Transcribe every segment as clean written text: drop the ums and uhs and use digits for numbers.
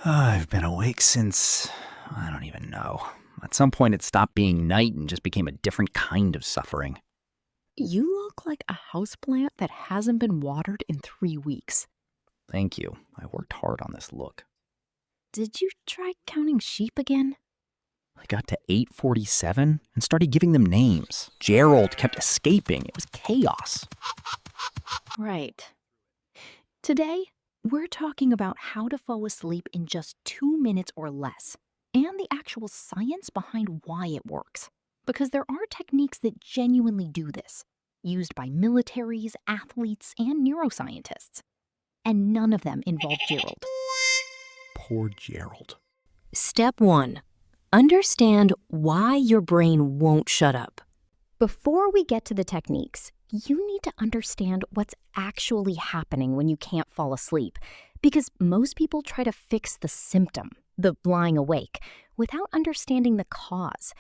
I've been awake since, I don't even know. At some point it stopped being night and just became a different kind of suffering. You look like a houseplant that hasn't been watered in 3 weeks. Thank you. I worked hard on this look. Did you try counting sheep again? I got to 847 and started giving them names. Gerald kept escaping. It was chaos. Right. Today, we're talking about how to fall asleep in just 2 minutes or less, and the actual science behind why it works. Because there are techniques that genuinely do this, used by militaries, athletes, and neuroscientists. And none of them involve Gerald. Poor Gerald. Step 1. Understand why your brain won't shut up. Before we get to the techniques, you need to understand what's actually happening when you can't fall asleep, because most people try to fix the symptom, the lying awake, without understanding the cause.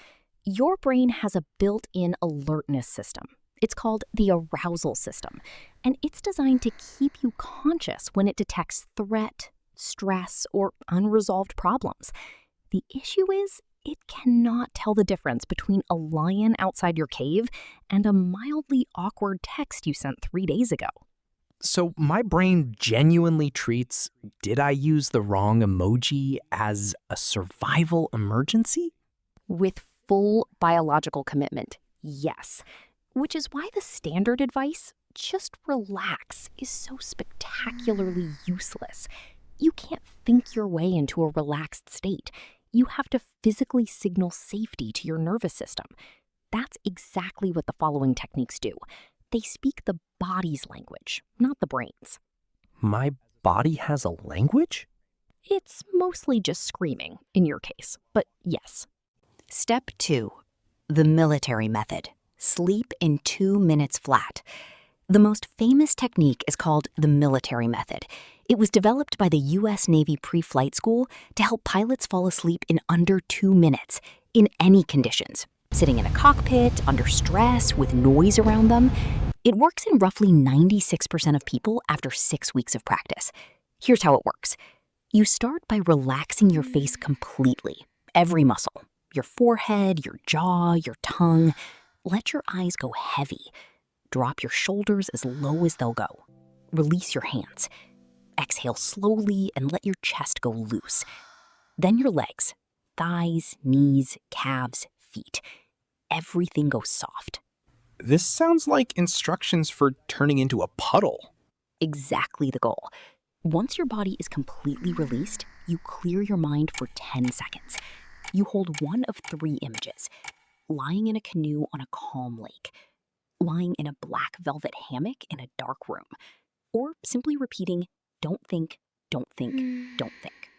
Your brain has a built-in alertness system. It's called the arousal system, and it's designed to keep you conscious when it detects threat, stress, or unresolved problems. The issue is, it cannot tell the difference between a lion outside your cave and a mildly awkward text you sent 3 days ago. So my brain genuinely treats "did I use the wrong emoji" as a survival emergency? With full biological commitment, yes. Which is why the standard advice, just relax, is so spectacularly useless. You can't think your way into a relaxed state. You have to physically signal safety to your nervous system. That's exactly what the following techniques do. They speak the body's language, not the brain's. My body has a language? It's mostly just screaming, in your case, but yes. Step 2. The military method. Sleep in 2 minutes flat. The most famous technique is called the military method. It was developed by the U.S. Navy pre-flight school to help pilots fall asleep in under 2 minutes, in any conditions. Sitting in a cockpit, under stress, with noise around them. It works in roughly 96% of people after 6 weeks of practice. Here's how it works. You start by relaxing your face completely, every muscle. Your forehead, your jaw, your tongue. Let your eyes go heavy. Drop your shoulders as low as they'll go. Release your hands. Exhale slowly and let your chest go loose. Then your legs, thighs, knees, calves, feet. Everything goes soft. This sounds like instructions for turning into a puddle. Exactly the goal. Once your body is completely released, you clear your mind for 10 seconds. You hold one of 3 images. Lying in a canoe on a calm lake. Lying in a black velvet hammock in a dark room. Or simply repeating, don't think, don't think, don't think.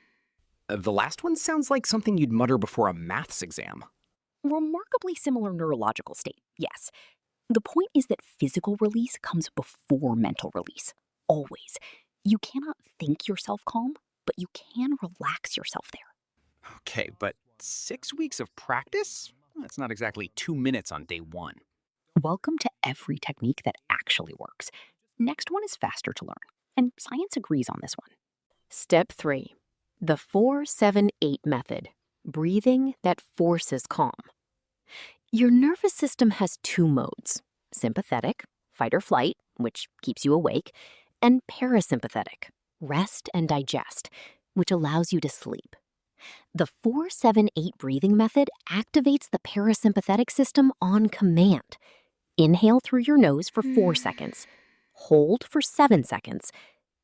The last one sounds like something you'd mutter before a maths exam. Remarkably similar neurological state, yes. The point is that physical release comes before mental release. Always. You cannot think yourself calm, but you can relax yourself there. Okay, but 6 weeks of practice? That's not exactly 2 minutes on day 1. Welcome to every technique that actually works. Next one is faster to learn, and science agrees on this one. Step 3. The 4-7-8 method. Breathing that forces calm. Your nervous system has 2 modes. Sympathetic, fight or flight, which keeps you awake, and parasympathetic, rest and digest, which allows you to sleep. The 4-7-8 breathing method activates the parasympathetic system on command. Inhale through your nose for 4 seconds. Hold for 7 seconds.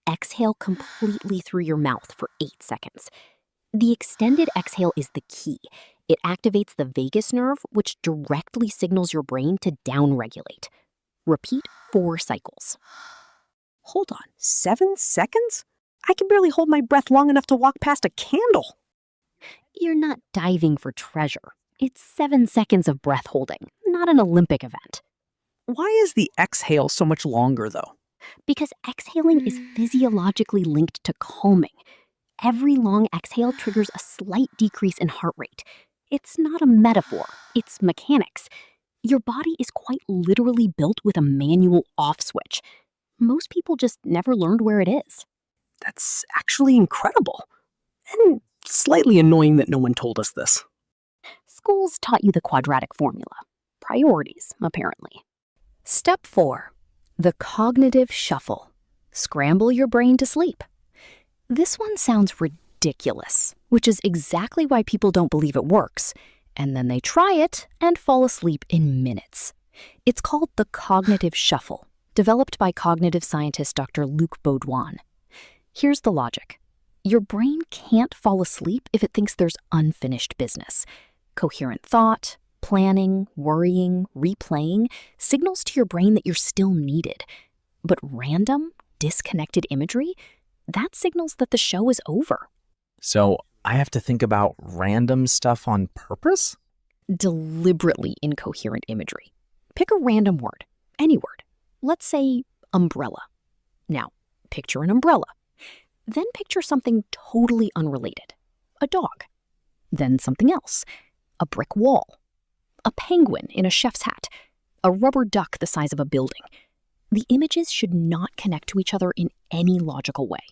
Exhale completely through your mouth for 8 seconds. The extended exhale is the key. It activates the vagus nerve, which directly signals your brain to downregulate. Repeat 4 cycles. Hold on, 7 seconds? I can barely hold my breath long enough to walk past a candle. You're not diving for treasure. It's 7 seconds of breath holding, not an Olympic event. Why is the exhale so much longer, though? Because exhaling is physiologically linked to calming. Every long exhale triggers a slight decrease in heart rate. It's not a metaphor, it's mechanics. Your body is quite literally built with a manual off switch. Most people just never learned where it is. That's actually incredible. And slightly annoying that no one told us this. Schools taught you the quadratic formula. Priorities, apparently. Step 4. The cognitive shuffle. Scramble your brain to sleep. This one sounds ridiculous, which is exactly why people don't believe it works. And then they try it and fall asleep in minutes. It's called the cognitive shuffle, developed by cognitive scientist Dr. Luc Baudouin. Here's the logic. Your brain can't fall asleep if it thinks there's unfinished business. Coherent thought, planning, worrying, replaying signals to your brain that you're still needed. But random, disconnected imagery, that signals that the show is over. So I have to think about random stuff on purpose? Deliberately incoherent imagery. Pick a random word, any word. Let's say umbrella. Now, picture an umbrella. Then picture something totally unrelated. A dog. Then something else. A brick wall. A penguin in a chef's hat. A rubber duck the size of a building. The images should not connect to each other in any logical way.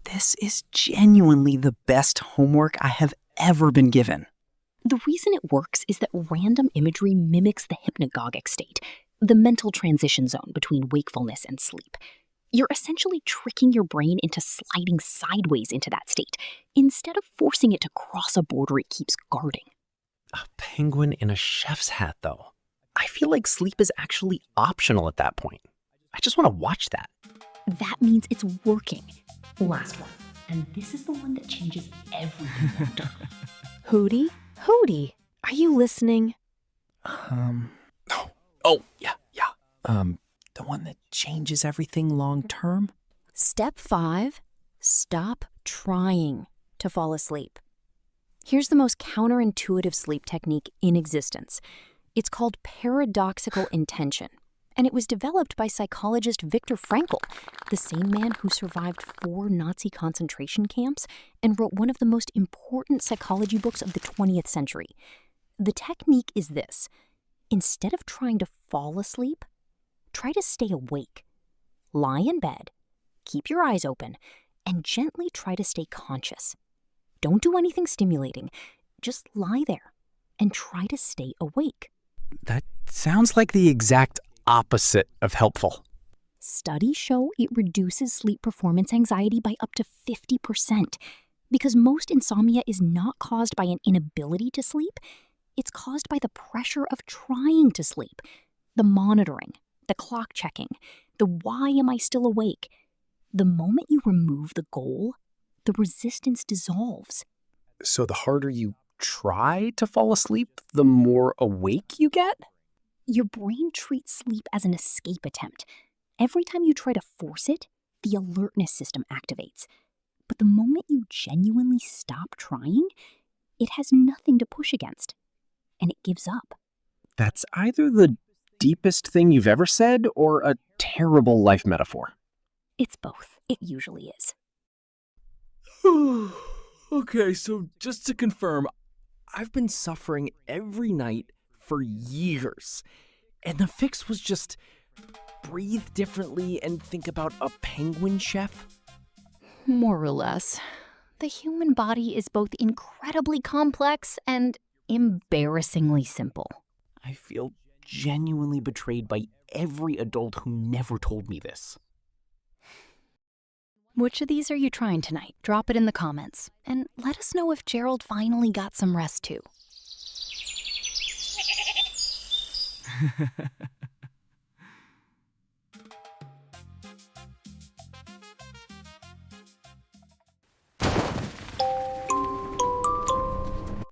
This is genuinely the best homework I have ever been given. The reason it works is that random imagery mimics the hypnagogic state, the mental transition zone between wakefulness and sleep. You're essentially tricking your brain into sliding sideways into that state, instead of forcing it to cross a border it keeps guarding. A penguin in a chef's hat, though. I feel like sleep is actually optional at that point. I just want to watch that. That means it's working. Last one. And this is the one that changes everything long term. Hoody? Hoody, are you listening? The one that changes everything long term? Step 5, stop trying to fall asleep. Here's the most counterintuitive sleep technique in existence. It's called paradoxical intention, and it was developed by psychologist Viktor Frankl, the same man who survived 4 Nazi concentration camps and wrote one of the most important psychology books of the 20th century. The technique is this. Instead of trying to fall asleep, try to stay awake. Lie in bed, keep your eyes open, and gently try to stay conscious. Don't do anything stimulating. Just lie there and try to stay awake. That sounds like the exact opposite of helpful. Studies show it reduces sleep performance anxiety by up to 50%. Because most insomnia is not caused by an inability to sleep, it's caused by the pressure of trying to sleep, the monitoring, the clock checking, the why am I still awake. The moment you remove the goal, the resistance dissolves. So the harder you try to fall asleep, the more awake you get? Your brain treats sleep as an escape attempt. Every time you try to force it, the alertness system activates. But the moment you genuinely stop trying, it has nothing to push against, and it gives up. That's either the deepest thing you've ever said or a terrible life metaphor. It's both. It usually is. Okay, so just to confirm, I've been suffering every night for years. And the fix was just breathe differently and think about a penguin chef? More or less. The human body is both incredibly complex and embarrassingly simple. I feel genuinely betrayed by every adult who never told me this. Which of these are you trying tonight? Drop it in the comments. And let us know if Gerald finally got some rest too.